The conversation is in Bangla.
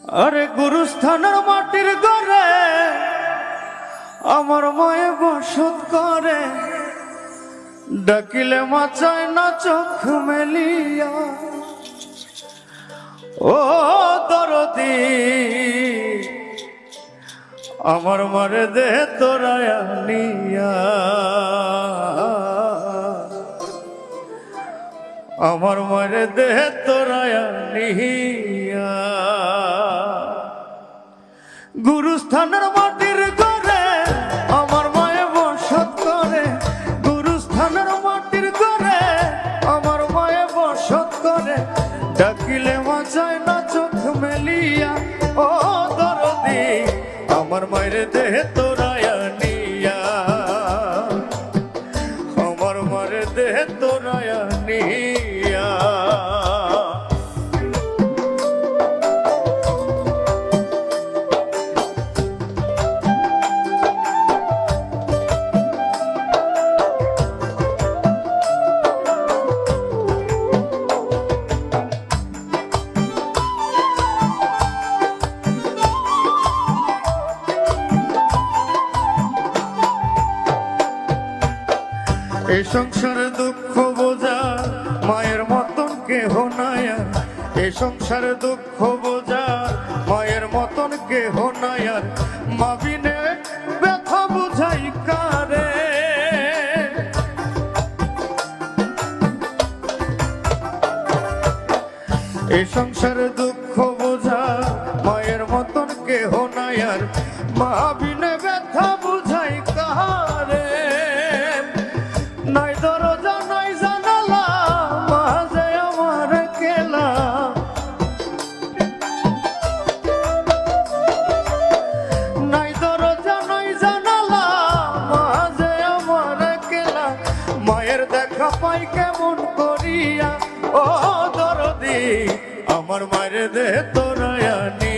আরে গুরুস্থানের মাটির ঘরে আমার মায়ে বসত করে, ডাকিলে মাচায় না চোখ মেলিয়া। ও দরদি আমার মারে দে তোরায়া নিয়া, আমার মারে দে তোরায়া নিয়া। গুরুস্থানের মাটির ঘরে আমার মায়ে বসত করে, গুরুস্থানের মাটির ঘরে আমার মায়ে বসত করে, ডাকিলে মাচায় না চোখ মেলিয়া। ও দরদি আমার মায়ের দেহ তোরায়া নিয়া, আমার মায়ের দেহ তোরায়া নিয়া। এই সংসারে দুঃখ বোঝা মায়ের মতন কেহ নাই আর, এই সংসারে দুঃখ বোঝা মায়ের মতন কেহ নাই আর, মা বিনে ব্যথা বুঝাই কারে। এই সংসারে দুঃখ বোঝা মায়ের মতন কেহ নাই আর, মা বিনে ব্যথা বুঝাই কারে। নাই দরজা নাই জানালা মাঝে আমার কেলা, নাই দরজা নাই জানালা মাঝে আমার কেলা, মায়ের দেখা পাই কেমন করিয়া। ও দরদি আমার মায়ের দে তোরায়া নি,